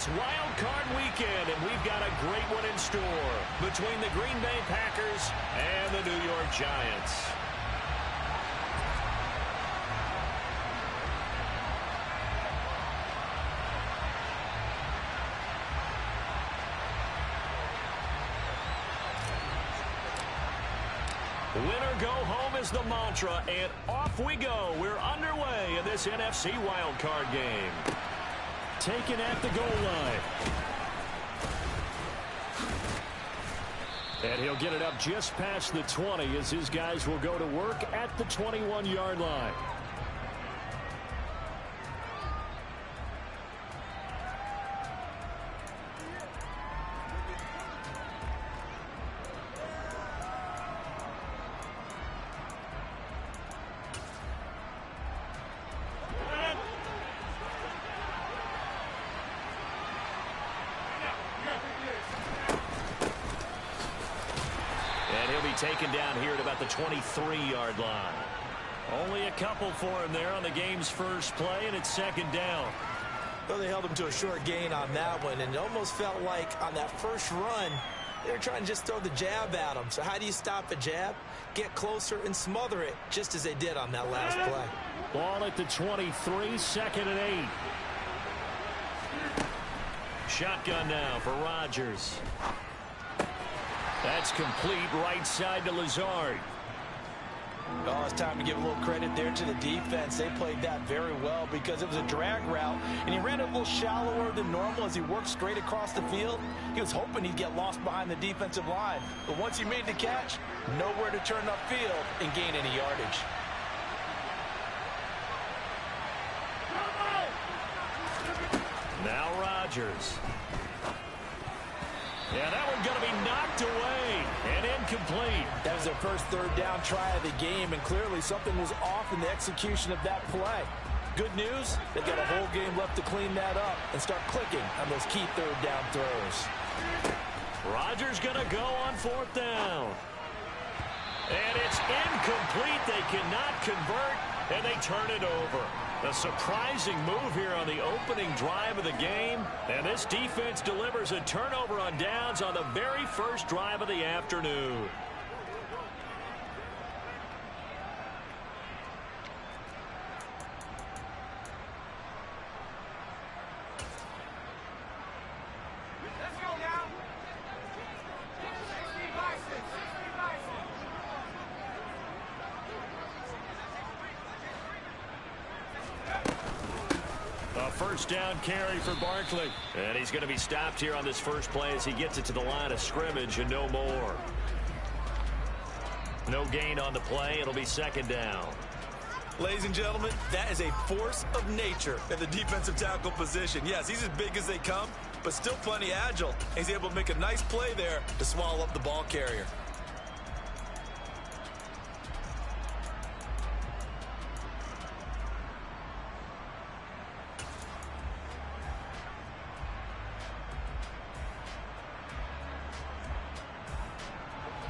It's Wild Card Weekend, and we've got a great one in store between the Green Bay Packers and the New York Giants. Winner go home is the mantra, and off we go. We're underway in this NFC wildcard game. Taken at the goal line. And he'll get it up just past the 20 as his guys will go to work at the 21-yard line. Taken down here at about the 23-yard line. Only a couple for him there on the game's first play, and it's second down. Well, they held him to a short gain on that one, and it almost felt like on that first run, they were trying to just throw the jab at him. So how do you stop a jab? Get closer and smother it, just as they did on that last play. Ball at the 23, second and 8. Shotgun now for Rodgers. That's complete right side to Lazard. Oh, it's time to give a little credit there to the defense. They played that very well because it was a drag route, and he ran it a little shallower than normal as he worked straight across the field. He was hoping he'd get lost behind the defensive line. But once he made the catch, nowhere to turn upfield and gain any yardage. Now Rodgers. Yeah, that one's going to be knocked away and incomplete. That was their first third down try of the game, and clearly something was off in the execution of that play. Good news, they've got a whole game left to clean that up and start clicking on those key third down throws. Rodgers going to go on fourth down. And it's incomplete. They cannot convert, and they turn it over. A surprising move here on the opening drive of the game. And this defense delivers a turnover on downs on the very first drive of the afternoon. First down carry for Barkley. And he's going to be stopped here on this first play as he gets it to the line of scrimmage and no more. No gain on the play. It'll be second down. Ladies and gentlemen, that is a force of nature at the defensive tackle position. Yes, he's as big as they come, but still plenty agile. He's able to make a nice play there to swallow up the ball carrier.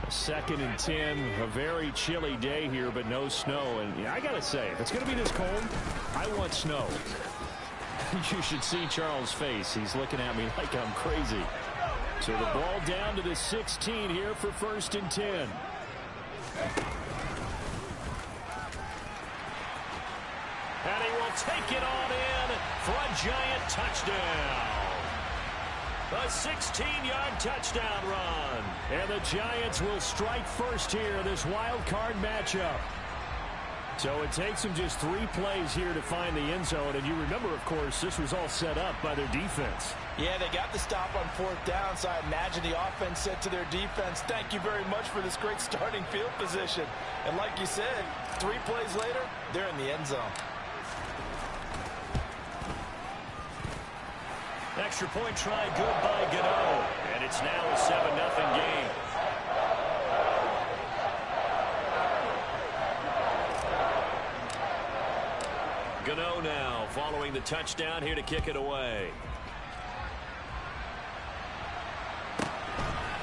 Second and 10, a very chilly day here, but no snow. And yeah, I got to say, if it's going to be this cold, I want snow. You should see Charles' face. He's looking at me like I'm crazy. So the ball down to the 16 here for first and 10. And he will take it on in for a giant touchdown. A 16-yard touchdown run. And the Giants will strike first here, this wild card matchup. So it takes them just 3 plays here to find the end zone. And you remember, of course, this was all set up by their defense. Yeah, they got the stop on fourth down, so I imagine the offense said to their defense, thank you very much for this great starting field position. And like you said, 3 plays later, they're in the end zone. Extra point try good by Gano. And it's now a 7-0 game. Gano now following the touchdown here to kick it away.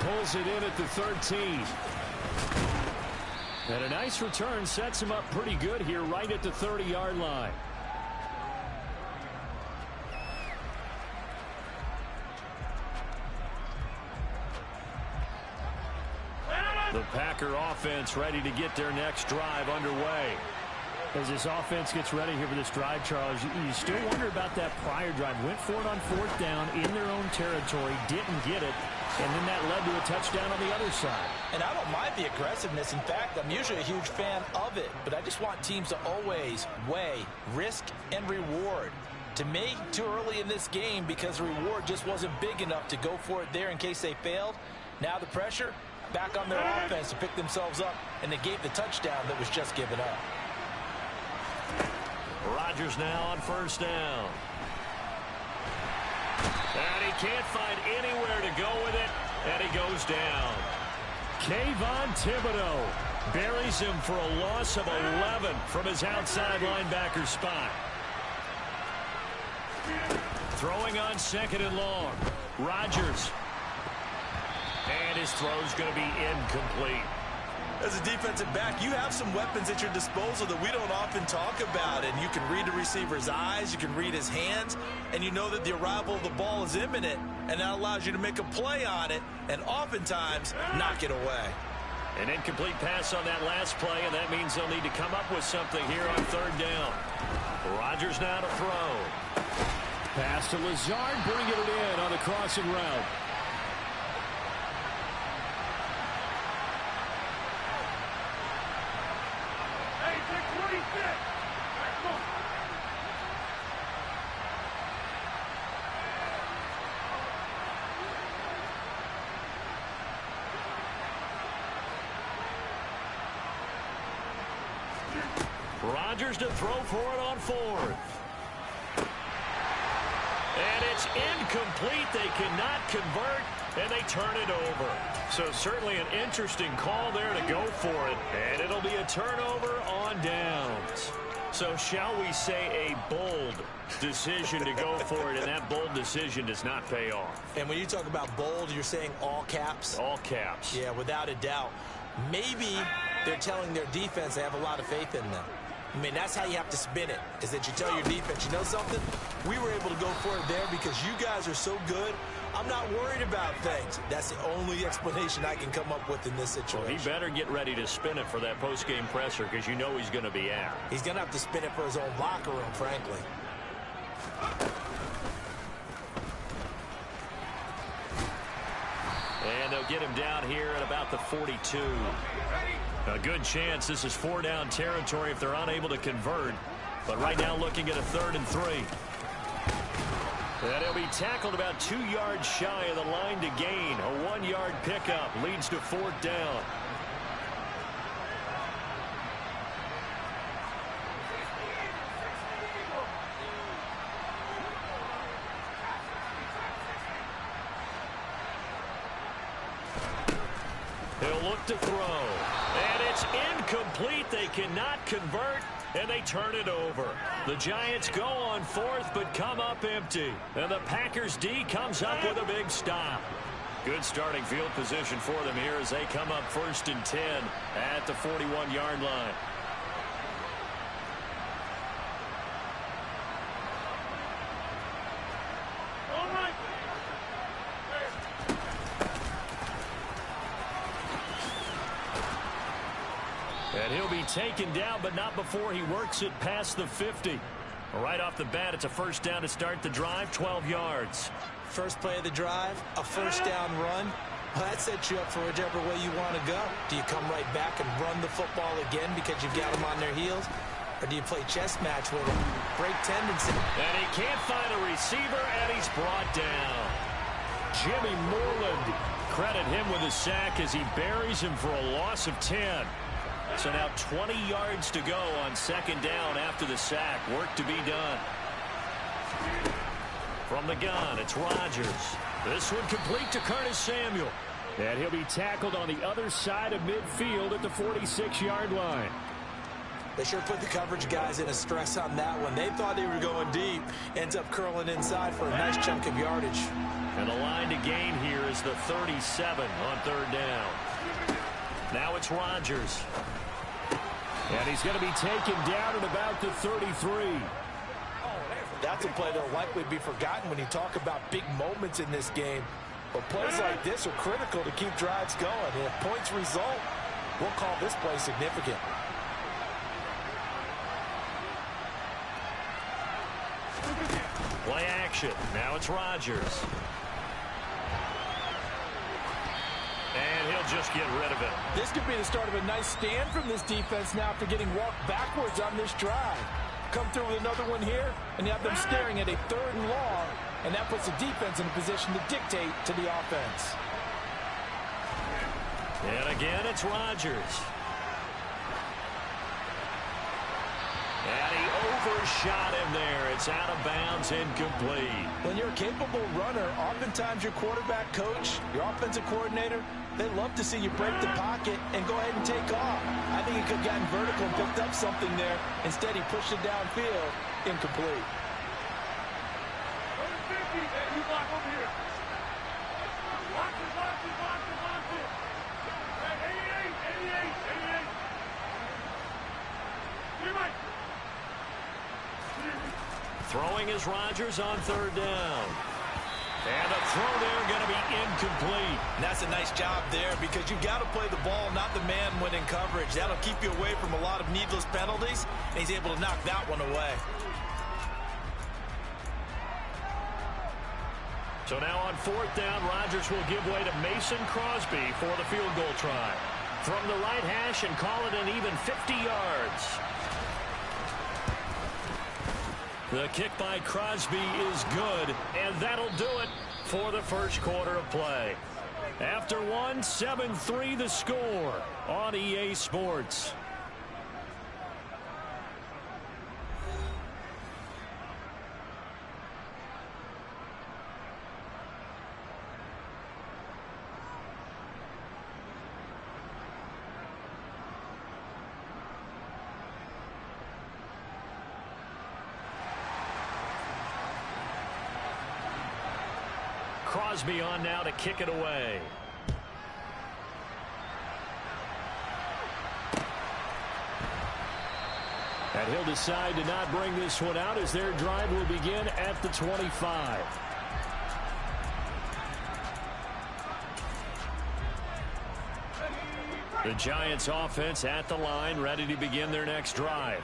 Pulls it in at the 13. And a nice return sets him up pretty good here right at the 30-yard line. The Packer offense ready to get their next drive underway. As this offense gets ready here for this drive, Charles, you still wonder about that prior drive. Went for it on 4th down in their own territory, didn't get it, and then that led to a touchdown on the other side. And I don't mind the aggressiveness. In fact, I'm usually a huge fan of it, but I just want teams to always weigh risk and reward. To me, too early in this game because the reward just wasn't big enough to go for it there in case they failed. Now the pressure back on their offense to pick themselves up, and they gave the touchdown that was just given up. Rodgers now on 1st down. And he can't find anywhere to go with it, and he goes down. Kayvon Thibodeau buries him for a loss of 11 from his outside linebacker spot. Throwing on 2nd and long. Rodgers. And his throw's going to be incomplete. As a defensive back, you have some weapons at your disposal that we don't often talk about. And you can read the receiver's eyes, you can read his hands, and you know that the arrival of the ball is imminent, and that allows you to make a play on it and oftentimes knock it away. An incomplete pass on that last play, and that means they'll need to come up with something here on 3rd down. Rodgers now to throw. Pass to Lazard, bringing it in on the crossing route. Rodgers to throw for it on 4th. And it's incomplete. They cannot convert, and they turn it over. So certainly an interesting call there to go for it. And it'll be a turnover on downs. So shall we say a bold decision to go for it, and that bold decision does not pay off. And when you talk about bold, you're saying all caps? All caps. Yeah, without a doubt. Maybe they're telling their defense they have a lot of faith in them. I mean, that's how you have to spin it, is that you tell your defense, you know something? We were able to go for it there because you guys are so good. I'm not worried about things. That's the only explanation I can come up with in this situation. Well, he better get ready to spin it for that post-game presser because you know he's going to be out. He's going to have to spin it for his own locker room, frankly. And they'll get him down here at about the 42. A good chance this is 4-down territory if they're unable to convert. But right now looking at a 3rd and 3. And he'll be tackled about 2 yards shy of the line to gain. A 1-yard pickup leads to 4th down. He'll look to throw. And it's incomplete. They cannot convert, and they turn it over. The Giants go on 4th, but come up empty. And the Packers D comes up with a big stop. Good starting field position for them here as they come up 1st and 10 at the 41-yard line. And he'll be taken down, but not before he works it past the 50. Right off the bat, it's a 1st down to start the drive, 12 yards. First play of the drive, a 1st down run. Well, that sets you up for whichever way you want to go. Do you come right back and run the football again because you've got them on their heels? Or do you play chess match with them? Break tendency. And he can't find a receiver, and he's brought down. Jimmy Moreland, credit him with a sack as he buries him for a loss of 10. So now 20 yards to go on 2nd down after the sack. Work to be done. From the gun, it's Rodgers. This one complete to Curtis Samuel. And he'll be tackled on the other side of midfield at the 46-yard line. They sure put the coverage guys in a stress on that one. They thought they were going deep. Ends up curling inside for a nice chunk of yardage. And the line to gain here is the 37 on 3rd down. Now it's Rodgers. And he's going to be taken down at about the 33. That's a play that will likely be forgotten when you talk about big moments in this game. Well, plays like this are critical to keep drives going. And if points result, we'll call this play significant. Play action. Now it's Rodgers. And he'll just get rid of it. This could be the start of a nice stand from this defense now after getting walked backwards on this drive. Come through with another one here, and you have them staring at a 3rd and long, and that puts the defense in a position to dictate to the offense. And again, it's Rodgers. And he overshot him there. It's out of bounds, incomplete. When you're a capable runner, oftentimes your quarterback coach, your offensive coordinator, they love to see you break the pocket and go ahead and take off. I think he could have gotten vertical and picked up something there. Instead, he pushed it downfield, incomplete. Throwing is Rodgers on 3rd down. And the throw there going to be incomplete. And that's a nice job there because you've got to play the ball, not the man when in coverage. That'll keep you away from a lot of needless penalties, and he's able to knock that one away. So now on 4th down, Rodgers will give way to Mason Crosby for the field goal try. From the right hash and call it an even 50 yards. The kick by Crosby is good, and that'll do it for the first quarter of play. After one, 7-3 the score on EA Sports. Crosby on now to kick it away. And he'll decide to not bring this one out as their drive will begin at the 25. The Giants offense at the line, ready to begin their next drive.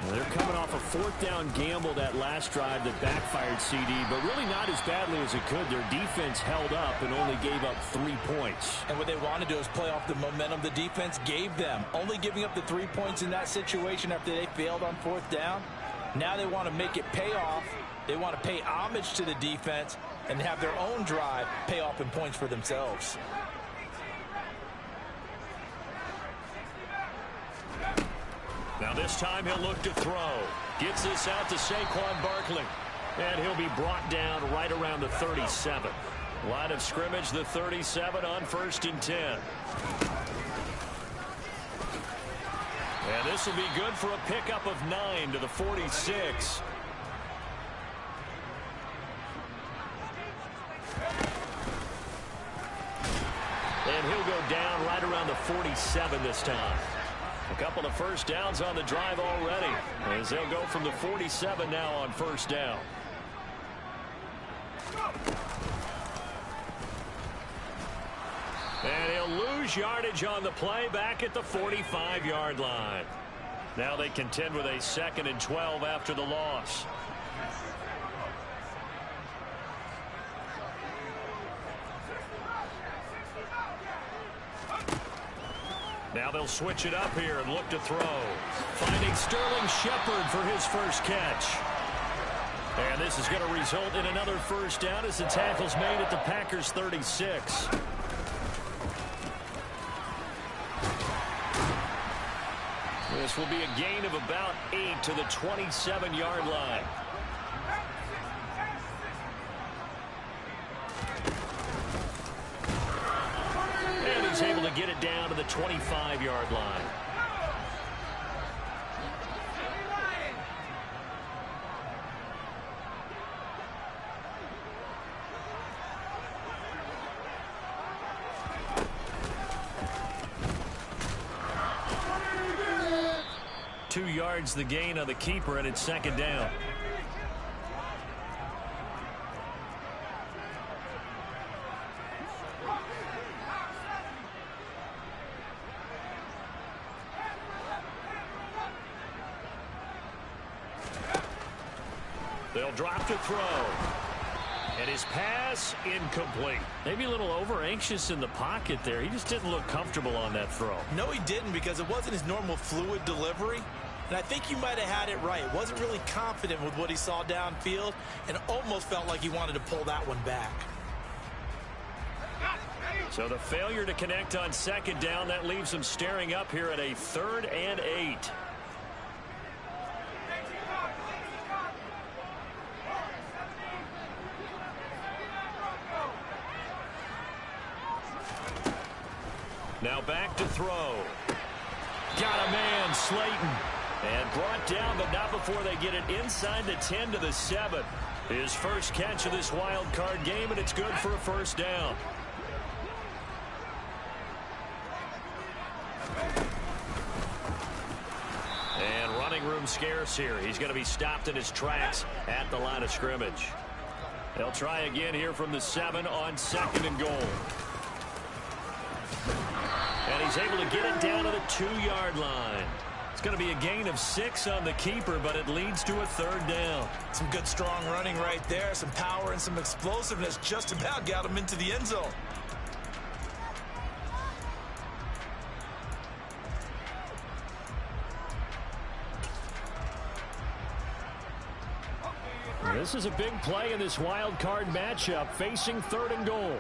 They're coming off a 4th down gamble that last drive that backfired CD, but really not as badly as it could. Their defense held up and only gave up 3 points. And what they want to do is play off the momentum the defense gave them. Only giving up the 3 points in that situation after they failed on 4th down. Now they want to make it pay off. They want to pay homage to the defense and have their own drive pay off in points for themselves. Now this time he'll look to throw. Gets this out to Saquon Barkley. And he'll be brought down right around the 37. Line of scrimmage, the 37 on 1st and 10. And this will be good for a pickup of 9 to the 46. And he'll go down right around the 47 this time. A couple of first downs on the drive already, as they'll go from the 47 now on 1st down. And he'll lose yardage on the play back at the 45-yard line. Now they contend with a 2nd and 12 after the loss. Now they'll switch it up here and look to throw. Finding Sterling Shepard for his first catch. And this is going to result in another first down as the tackle's made at the Packers' 36. This will be a gain of about 8 to the 27-yard line. And he's able to get it down to the 25-yard line. Two yards the gain on the keeper, and it's 2nd down. They'll drop to throw. And his pass incomplete. Maybe a little over-anxious in the pocket there. He just didn't look comfortable on that throw. No, he didn't, because it wasn't his normal fluid delivery. And I think you might have had it right. Wasn't really confident with what he saw downfield and almost felt like he wanted to pull that one back. So the failure to connect on second down, that leaves him staring up here at a 3rd and 8. Now back to throw. Got a man, Slayton. And brought down, but not before they get it inside the 10 to the 7. His first catch of this wild card game, and it's good for a first down. And running room scarce here. He's going to be stopped in his tracks at the line of scrimmage. They'll try again here from the 7 on 2nd and goal. And he's able to get it down to the 2-yard line. It's going to be a gain of 6 on the keeper, but it leads to a 3rd down. Some good strong running right there. Some power and some explosiveness just about got him into the end zone. This is a big play in this wild card matchup, facing 3rd and goal.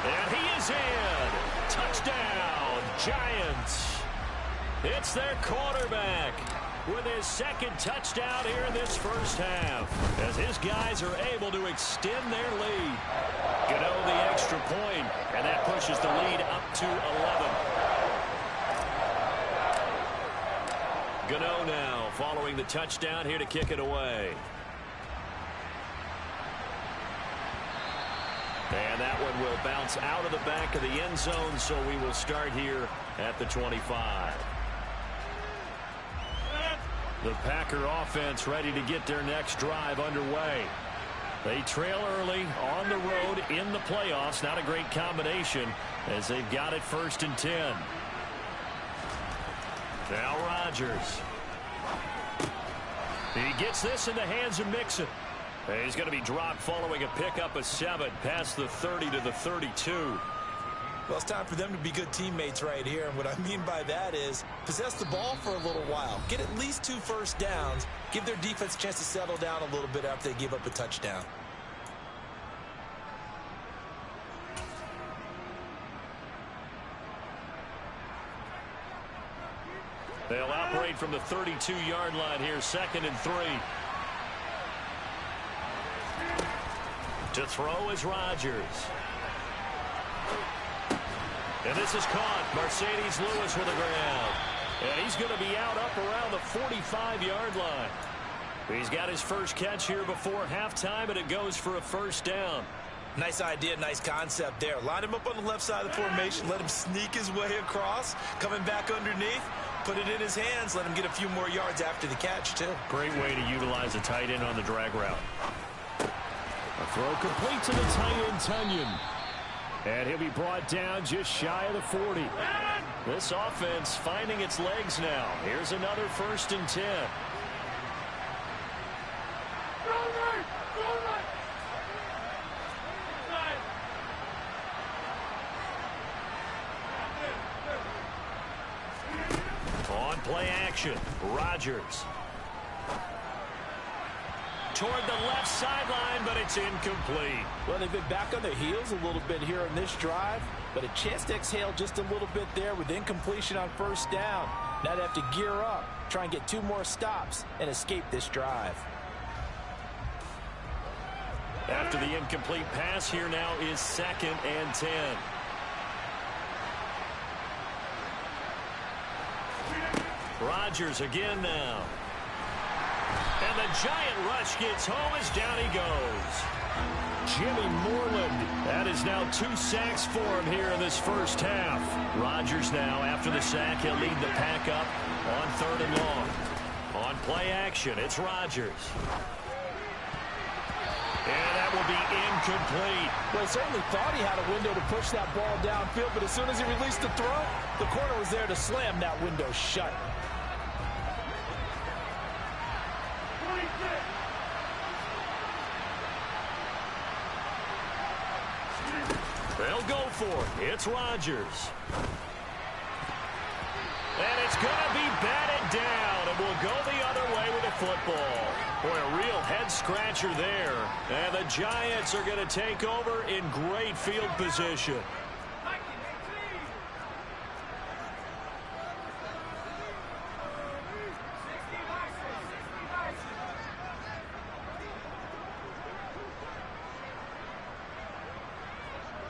And he is in. Touchdown, Giants. It's their quarterback with his 2nd touchdown here in this first half, as his guys are able to extend their lead. Gano the extra point, and that pushes the lead up to 11. Gano now following the touchdown here to kick it away. And that one will bounce out of the back of the end zone, so we will start here at the 25. The Packer offense ready to get their next drive underway. They trail early on the road in the playoffs. Not a great combination as they've got it 1st and 10. Now Rodgers. He gets this in the hands of Mixon. He's going to be dropped following a pickup of 7 past the 30 to the 32. Well, it's time for them to be good teammates right here. And what I mean by that is possess the ball for a little while. Get at least 2 first downs. Give their defense a chance to settle down a little bit after they give up a touchdown. They'll operate from the 32-yard line here, 2nd and 3. To throw is Rodgers. And this is caught. Mercedes Lewis with the ground. And he's going to be out up around the 45-yard line. He's got his first catch here before halftime, and it goes for a first down. Nice idea, nice concept there. Line him up on the left side of the formation. Let him sneak his way across. Coming back underneath. Put it in his hands. Let him get a few more yards after the catch, too. Great way to utilize a tight end on the drag route. A throw complete to the tight end, Tunyon. And he'll be brought down just shy of the 40. This offense finding its legs now. Here's another 1st and 10. On play action, Rodgers. Toward the left sideline, but it's incomplete. Well, they've been back on their heels a little bit here in this drive, but a chance to exhale just a little bit there with incompletion on 1st down. Now they have to gear up, try and get 2 more stops, and escape this drive. After the incomplete pass, here now is 2nd and 10. Rodgers again now. And the giant rush gets home as down he goes. Jimmy Moreland. That is now 2 sacks for him here in this first half. Rodgers now, after the sack, he'll lead the pack up on 3rd and long. On play action, it's Rodgers. And that will be incomplete. Well, he certainly thought he had a window to push that ball downfield, but as soon as he released the throw, the corner was there to slam that window shut. They'll go for it. It's Rodgers. And it's going to be batted down, and we'll go the other way with the football. Boy, a real head-scratcher there. And the Giants are going to take over in great field position.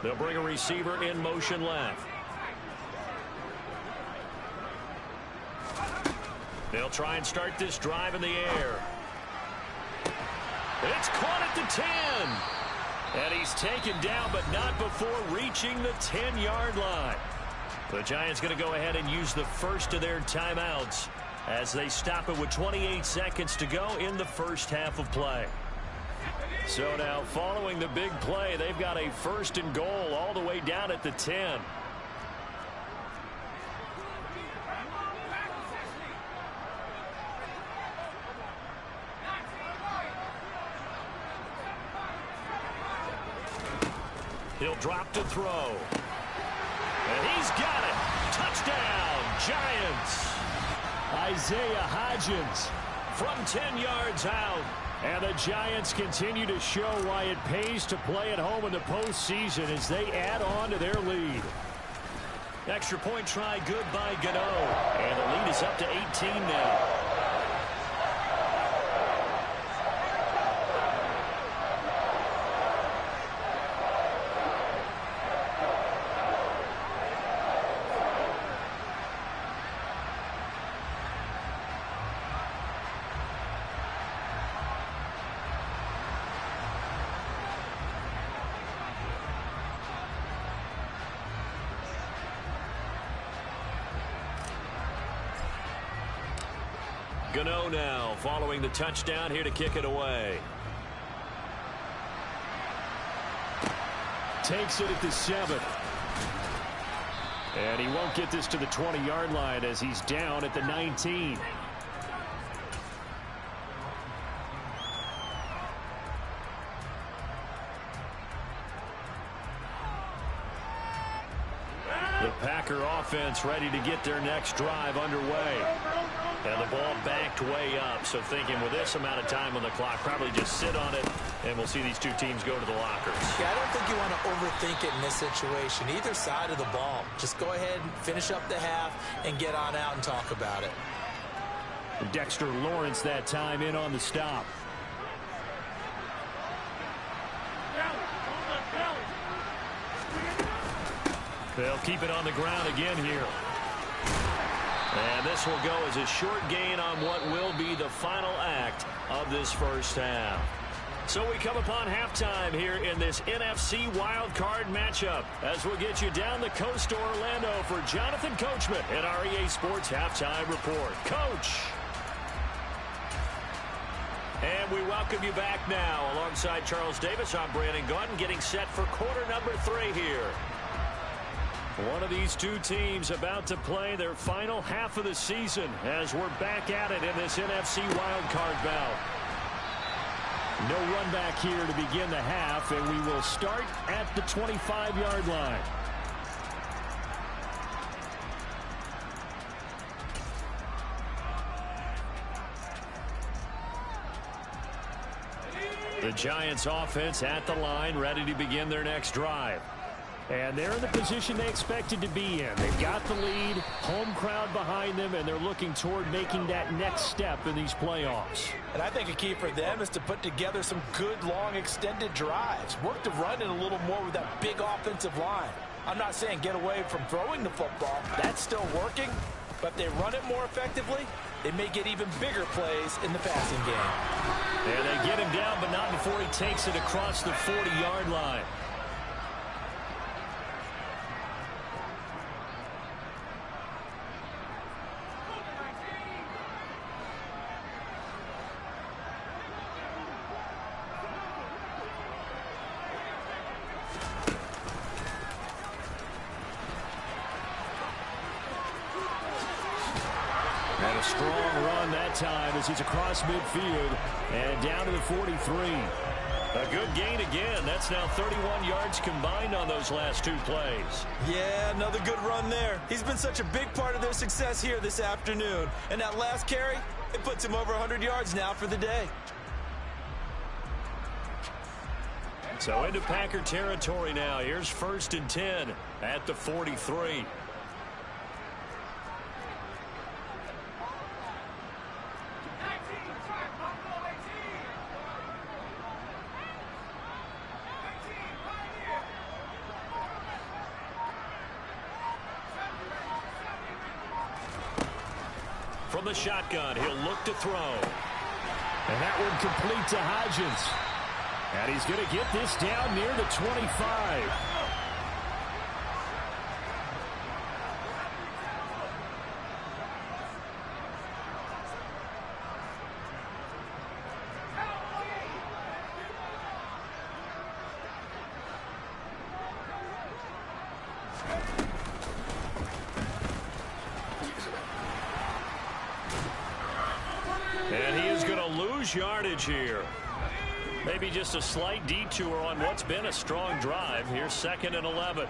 They'll bring a receiver in motion left. They'll try and start this drive in the air. It's caught at the 10. And he's taken down, but not before reaching the 10-yard line. The Giants going to go ahead and use the first of their timeouts as they stop it with 28 seconds to go in the first half of play. So now, following the big play, they've got a first and goal all the way down at the 10. He'll drop to throw. And he's got it. Touchdown, Giants. Isaiah Hodgins from 10 yards out. And the Giants continue to show why it pays to play at home in the postseason as they add on to their lead. Extra point try good by Gano. And the lead is up to 18 now. Gano now following the touchdown here to kick it away. Takes it at the 7. And he won't get this to the 20-yard line as he's down at the 19. The Packer offense ready to get their next drive underway. And the ball backed way up, so thinking with this amount of time on the clock, probably just sit on it, and we'll see these two teams go to the lockers. Yeah, I don't think you want to overthink it in this situation, either side of the ball. Just go ahead and finish up the half and get on out and talk about it. Dexter Lawrence that time in on the stop. They'll keep it on the ground again here. And this will go as a short gain on what will be the final act of this first half. So we come upon halftime here in this NFC wildcard matchup as we'll get you down the coast to Orlando for Jonathan Coachman at our EA Sports Halftime Report. Coach! And we welcome you back now. Alongside Charles Davis, I'm Brandon Gaudin getting set for quarter number 3 here. One of these two teams about to play their final half of the season as we're back at it in this NFC wildcard bout. No run back here to begin the half, and we will start at the 25-yard line. The Giants offense at the line, ready to begin their next drive. And they're in the position they expected to be in. They've got the lead, home crowd behind them, and they're looking toward making that next step in these playoffs. And I think a key for them is to put together some good, long, extended drives. Work to run it a little more with that big offensive line. I'm not saying get away from throwing the football. That's still working. But if they run it more effectively, they may get even bigger plays in the passing game. And they get him down, but not before he takes it across the 40-yard line. long run that time as he's across midfield and down to the 43. A good gain again. That's now 31 yards combined on those last two plays. Yeah, another good run there. He's been such a big part of their success here this afternoon. And that last carry, it puts him over 100 yards now for the day. So into Packer territory now. Here's 1st and 10 at the 43. From the shotgun, he'll look to throw. And that one complete to Hodgins. And he's going to get this down near the 25. And he is going to lose yardage here. Maybe just a slight detour on what's been a strong drive. Here's 2nd and 11.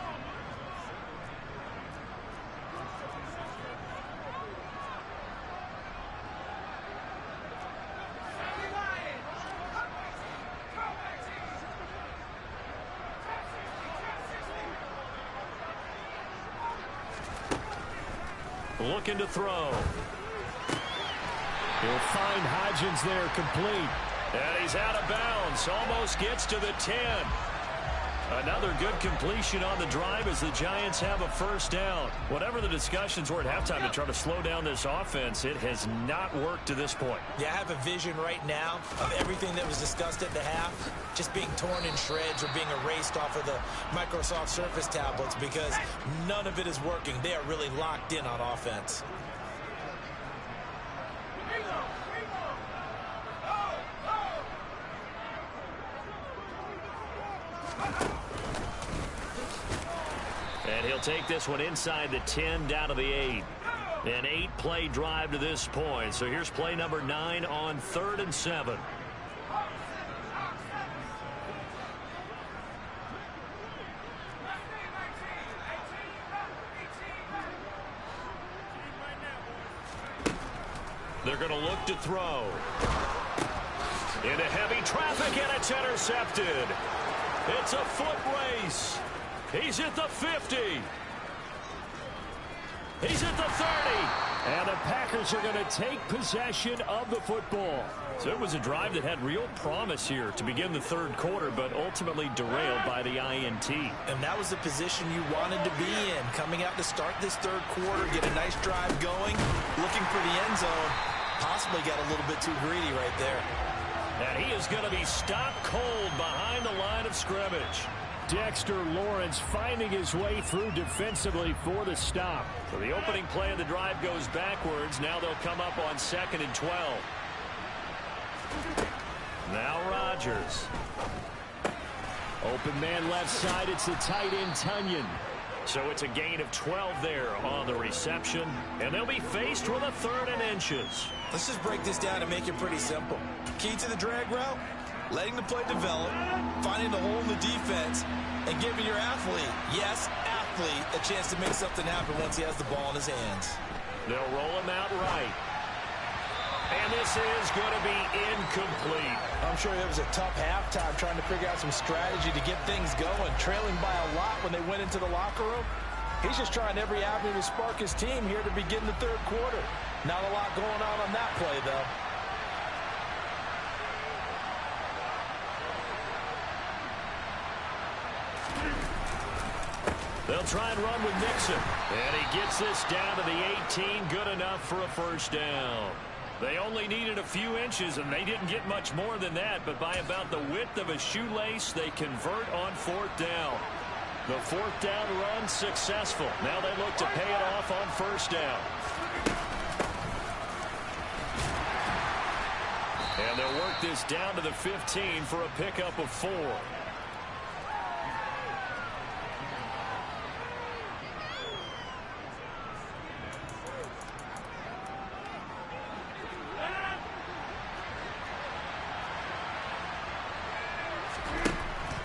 Looking to throw. He'll find Hodgins there complete. And he's out of bounds. Almost gets to the 10. Another good completion on the drive as the Giants have a 1st down. Whatever the discussions were at halftime to try to slow down this offense, it has not worked to this point. Yeah, I have a vision right now of everything that was discussed at the half just being torn in shreds or being erased off of the Microsoft Surface tablets because none of it is working. They are really locked in on offense. And he'll take this one inside the 10 down to the 8. An 8-play drive to this point. So here's play number 9 on 3rd and 7. They're going to look to throw. Into heavy traffic, and it's intercepted. It's a foot race. He's at the 50. He's at the 30. And the Packers are going to take possession of the football. So it was a drive that had real promise here to begin the 3rd quarter, but ultimately derailed by the INT. And that was the position you wanted to be in. Coming out to start this 3rd quarter, get a nice drive going, looking for the end zone. Possibly got a little bit too greedy right there. And he is going to be stopped cold behind the line of scrimmage. Dexter Lawrence finding his way through defensively for the stop. So the opening play of the drive goes backwards. Now they'll come up on 2nd and 12. Now Rodgers. Open man left side. It's the tight end Tunyon. So it's a gain of 12 there on the reception. And they'll be faced with a 3rd and inches. Let's just break this down and make it pretty simple. Key to the drag route, letting the play develop, finding the hole in the defense, and giving your athlete, yes, athlete, a chance to make something happen once he has the ball in his hands. They'll roll him out right. And this is going to be incomplete. I'm sure it was a tough halftime trying to figure out some strategy to get things going, trailing by a lot when they went into the locker room. He's just trying every avenue to spark his team here to begin the 3rd quarter. Not a lot going on that play, though. They'll try and run with Nixon. And he gets this down to the 18. Good enough for a 1st down. They only needed a few inches, and they didn't get much more than that. But by about the width of a shoelace, they convert on 4th down. The 4th down run successful. Now they look to pay it off on 1st down. And they'll work this down to the 15 for a pickup of 4.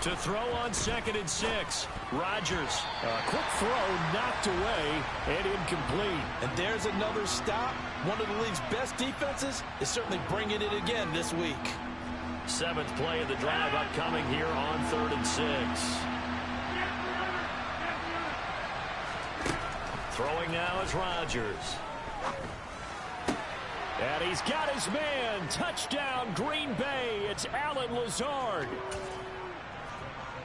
To throw on 2nd and 6. Rodgers. A quick throw knocked away and incomplete. And there's another stop. One of the league's best defenses is certainly bringing it again this week. 7th play of the drive upcoming here on 3rd and 6. Throwing now is Rodgers. And he's got his man. Touchdown, Green Bay. It's Allen Lazard.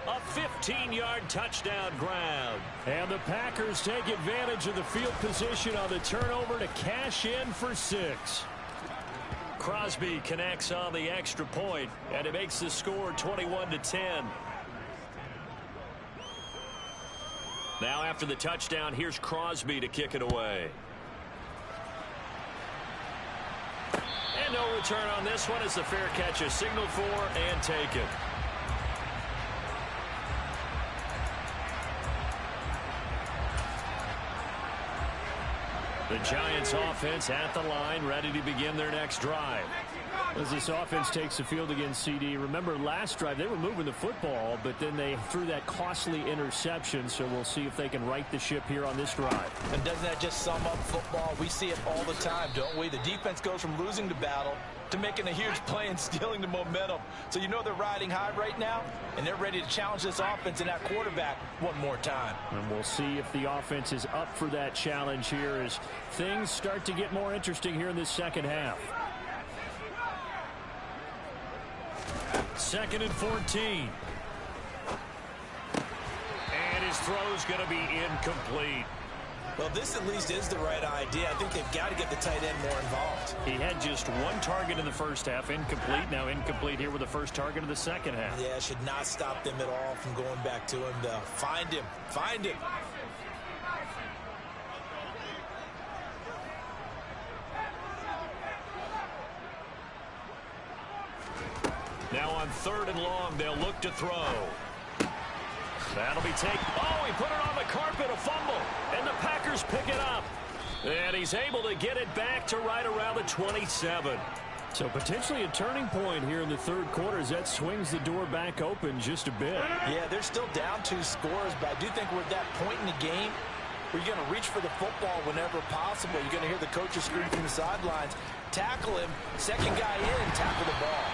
A 15-yard touchdown grab. And the Packers take advantage of the field position on the turnover to cash in for 6. Crosby connects on the extra point, and it makes the score 21-10. Now after the touchdown, here's Crosby to kick it away. And no return on this one as the fair catch is signaled for and taken. The Giants offense at the line, ready to begin their next drive. As this offense takes the field against CD, remember last drive they were moving the football, but then they threw that costly interception, so we'll see if they can right the ship here on this drive. And doesn't that just sum up football? We see it all the time, don't we? The defense goes from losing the battle to making a huge play and stealing the momentum. So you know they're riding high right now, and they're ready to challenge this offense and that quarterback one more time. And we'll see if the offense is up for that challenge here as things start to get more interesting here in this second half. 2nd and 14. And his throw's going to be incomplete. Well, this at least is the right idea. I think they've got to get the tight end more involved. He had just one target in the first half, incomplete. Now incomplete here with the first target of the second half. Yeah, it should not stop them at all from going back to him to find him. Find him. Now on 3rd and long, they'll look to throw. That'll be taken. Oh, he put it on the carpet, a fumble. And the Packers pick it up. And he's able to get it back to right around the 27. So potentially a turning point here in the third quarter as that swings the door back open just a bit. Yeah, they're still down 2 scores, but I do think we're at that point in the game where you're going to reach for the football whenever possible. You're going to hear the coaches scream from the sidelines. Tackle him. Second guy in, tackle the ball.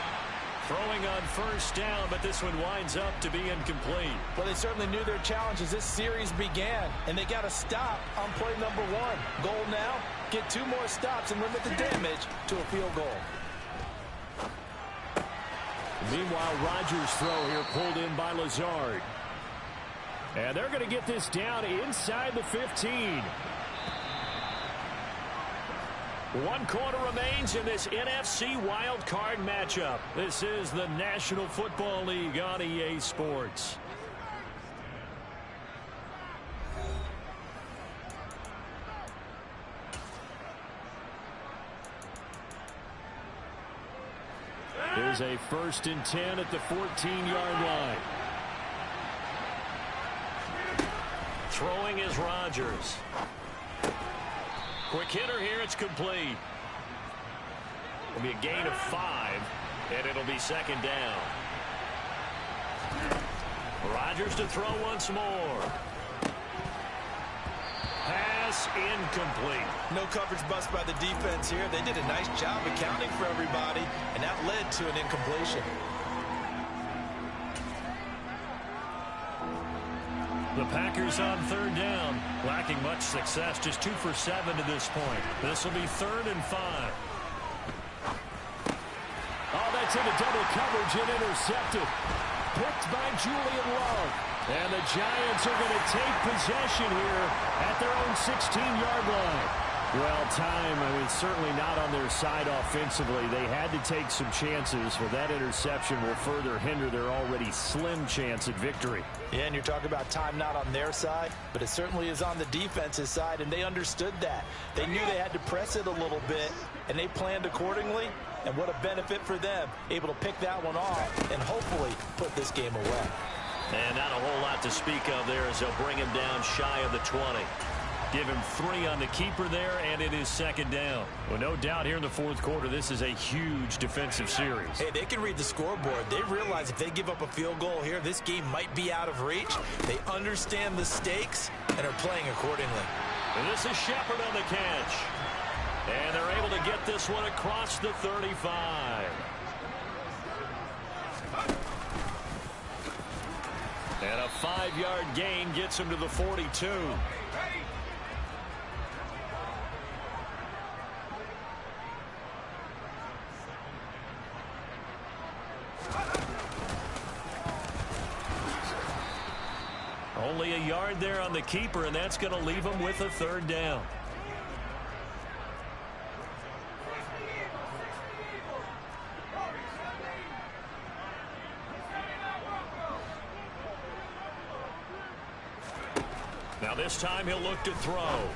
Throwing on 1st down, but this one winds up to be incomplete. Well, they certainly knew their challenge as this series began, and they got to stop on play number 1. Goal now, get 2 more stops and limit the damage to a field goal. Meanwhile, Rodgers' throw here pulled in by Lazard. And they're going to get this down inside the 15. 1 quarter remains in this NFC wildcard matchup. This is the National Football League on EA Sports. There's a 1st and 10 at the 14-yard line. Throwing is Rodgers. Quick hitter here, it's complete. It'll be a gain of 5, and it'll be 2nd down. Rodgers to throw once more. Pass incomplete. No coverage bust by the defense here. They did a nice job accounting for everybody, and that led to an incompletion. The Packers on 3rd down, lacking much success, just 2 for 7 to this point. This will be 3rd and 5. Oh, that's into double coverage and intercepted. Picked by Julian Love. And the Giants are going to take possession here at their own 16-yard line. Well, time, certainly not on their side offensively. They had to take some chances, but that interception will further hinder their already slim chance at victory. Yeah, and you're talking about time not on their side, but it certainly is on the defense's side, and they understood that. They knew they had to press it a little bit, and they planned accordingly, and what a benefit for them, able to pick that one off and hopefully put this game away. And not a whole lot to speak of there as they'll bring him down shy of the 20. Give him 3 on the keeper there, and it is second down. Well, no doubt here in the fourth quarter, this is a huge defensive series. Hey, they can read the scoreboard. They realize if they give up a field goal here, this game might be out of reach. They understand the stakes and are playing accordingly. And this is Shepard on the catch. And they're able to get this one across the 35. And a 5-yard gain gets him to the 42. Only a yard there on the keeper, and that's going to leave him with a third down. Now this time he'll look to throw. Able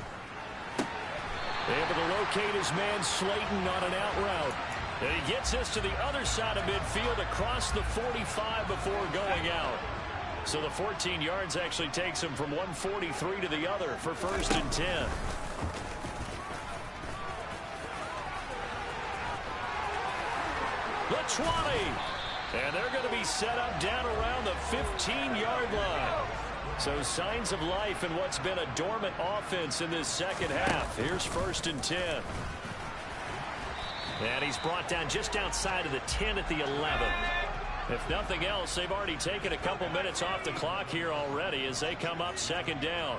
to locate his man Slayton on an out route. And he gets this to the other side of midfield across the 45 before going out. So the 14 yards actually takes him from 143 to the other for 1st and 10. The 20. And they're going to be set up down around the 15-yard line. So signs of life in what's been a dormant offense in this second half. Here's 1st and 10. And he's brought down just outside of the 10 at the 11. If nothing else, they've already taken a couple minutes off the clock here already as they come up second down.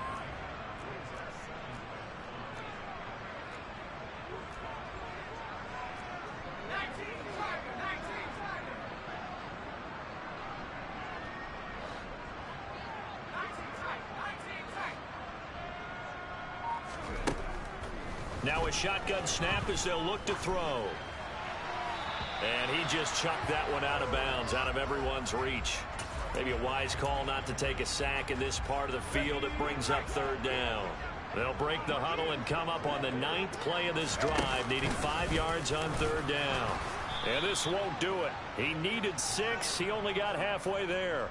Now a shotgun snap as they'll look to throw. And he just chucked that one out of bounds, out of everyone's reach. Maybe a wise call not to take a sack in this part of the field. It brings up third down. They'll break the huddle and come up on the 9th play of this drive, needing 5 yards on third down. And this won't do it. He needed 6. He only got halfway there.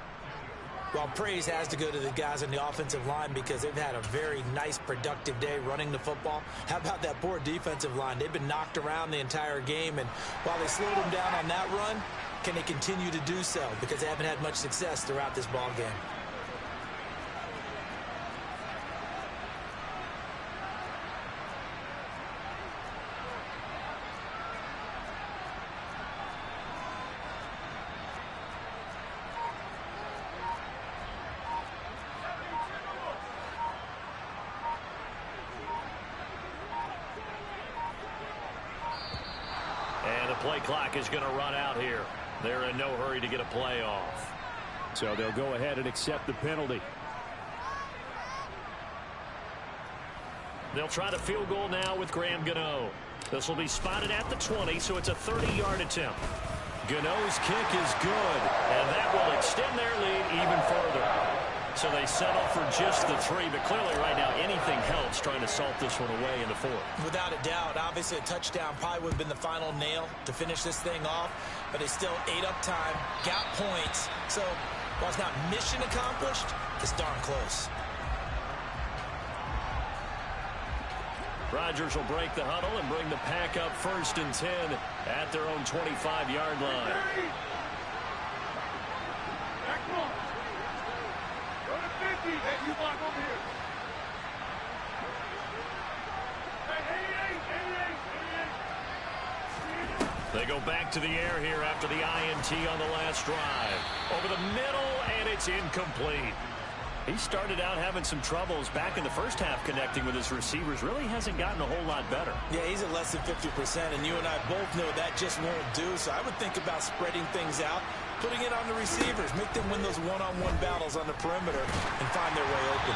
Well, praise has to go to the guys on the offensive line because they've had a very nice, productive day running the football. How about that poor defensive line? They've been knocked around the entire game, and while they slowed them down on that run, can they continue to do so? Because they haven't had much success throughout this ball game. Play clock is going to run out here. They're in no hurry to get a play off. So they'll go ahead and accept the penalty. They'll try the field goal now with Graham Gano. This will be spotted at the 20, so it's a 30-yard attempt. Gano's kick is good, and that will extend their lead even further. So they settle for just the 3, but clearly right now anything helps trying to salt this one away in the 4th. Without a doubt, obviously a touchdown probably would have been the final nail to finish this thing off, but they still ate up time, got points. So while it's not mission accomplished, it's darn close. Rodgers will break the huddle and bring the pack up 1st and 10 at their own 25-yard line. They go back to the air here after the INT on the last drive. Over the middle, and it's incomplete. He started out having some troubles back in the first half connecting with his receivers. Really hasn't gotten a whole lot better. Yeah, he's at less than 50%, and you and I both know that just won't do. So I would think about spreading things out, putting it on the receivers, make them win those one-on-one battles on the perimeter and find their way open.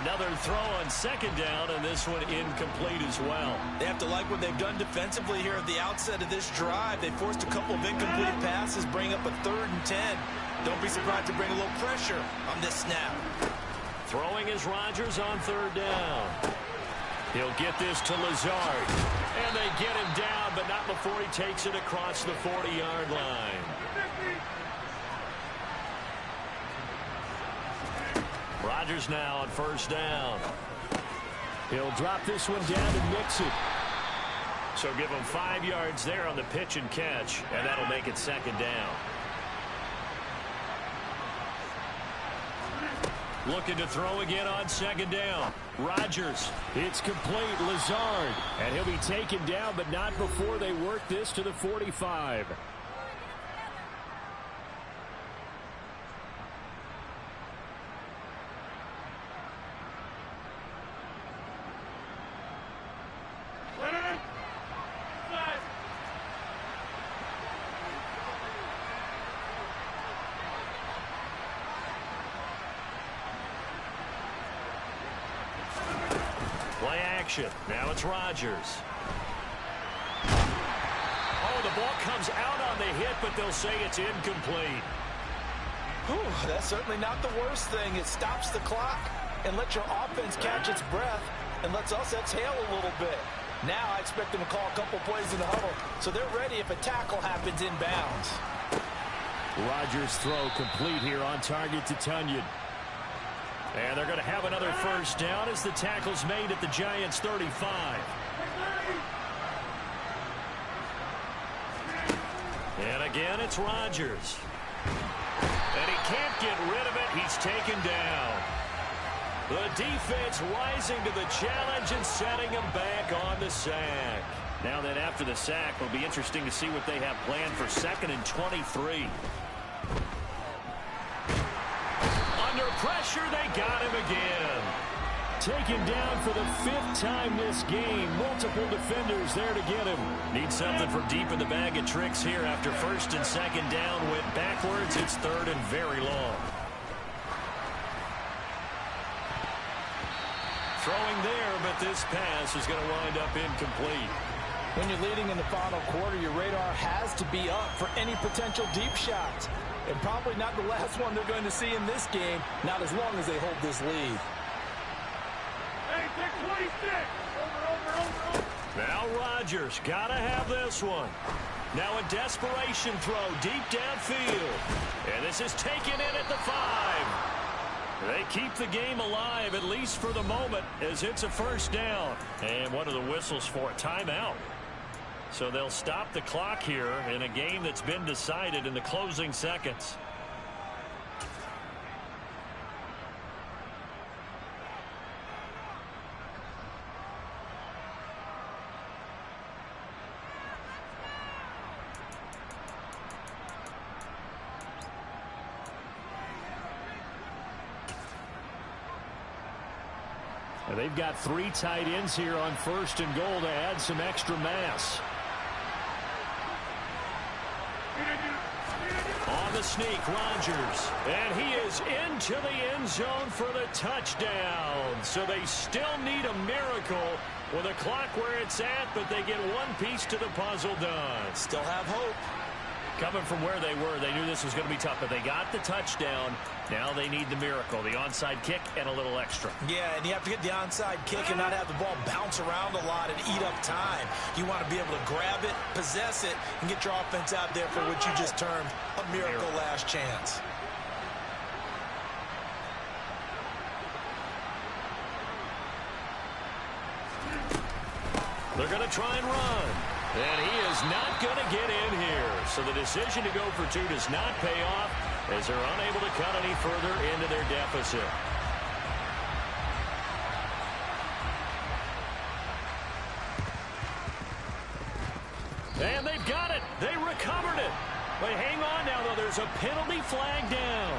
Another throw on second down, and this one incomplete as well. They have to like what they've done defensively here at the outset of this drive. They forced a couple of incomplete passes, bring up a 3rd and 10. Don't be surprised to bring a little pressure on this snap. Throwing is Rodgers on 3rd down. He'll get this to Lazard. And they get him down, but not before he takes it across the 40-yard line. Rodgers now on 1st down. He'll drop this one down and mix it. So give him 5 yards there on the pitch and catch, and that'll make it second down. Looking to throw again on second down. Rodgers. It's complete. Lazard. And he'll be taken down, but not before they work this to the 45. Play action. Now it's Rodgers. Oh, the ball comes out on the hit, but they'll say it's incomplete. Whew, that's certainly not the worst thing. It stops the clock and lets your offense catch its breath and lets us exhale a little bit. Now I expect them to call a couple plays in the huddle, so they're ready if a tackle happens inbounds. Rodgers' throw complete here on target to Tunyon. And they're going to have another first down as the tackle's made at the Giants' 35. And again, it's Rodgers. And he can't get rid of it. He's taken down. The defense rising to the challenge and setting him back on the sack. Now then, after the sack, it'll be interesting to see what they have planned for 2nd and 23. Under pressure, they got him again. Taken down for the 5th time this game. Multiple defenders there to get him. Need something from deep in the bag of tricks here after 1st and 2nd down. Went backwards. It's 3rd and very long. Throwing there, but this pass is going to wind up incomplete. When you're leading in the final quarter, your radar has to be up for any potential deep shots. And probably not the last one they're going to see in this game, not as long as they hold this lead. Hey, pick 26! Over. Now Rodgers, gotta have this one. Now a desperation throw deep downfield. And this is taken in at the 5. They keep the game alive, at least for the moment, as it's a first down. And what are the whistles for? A timeout. So they'll stop the clock here in a game that's been decided in the closing seconds. And they've got 3 tight ends here on 1st and goal to add some extra mass. On the sneak, Rodgers. And he is into the end zone for the touchdown. So they still need a miracle with a clock where it's at, but they get one piece to the puzzle done. Still have hope. Coming from where they were, they knew this was going to be tough, but they got the touchdown. Now they need the miracle, the onside kick and a little extra. Yeah, and you have to get the onside kick and not have the ball bounce around a lot and eat up time. You want to be able to grab it, possess it, and get your offense out there for what you just termed a miracle last chance. They're going to try and run. And he is not going to get in here. So the decision to go for 2 does not pay off as they're unable to cut any further into their deficit. And they've got it. They recovered it. But hang on now, though. There's a penalty flag down.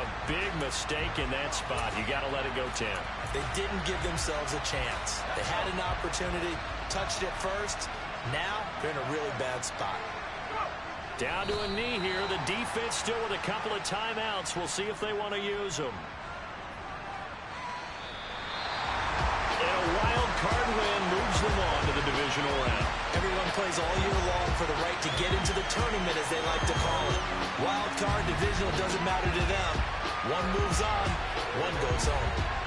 A big mistake in that spot. You got to let it go, Tim. They didn't give themselves a chance. They had an opportunity, touched it first. Now they're in a really bad spot. Down to a knee here. The defense still with a couple of timeouts. We'll see if they want to use them. And a wild card win moves them on to the divisional round. Everyone plays all year long for the right to get into the tournament, as they like to call it. Wild card, divisional, doesn't matter to them. One moves on, one goes home.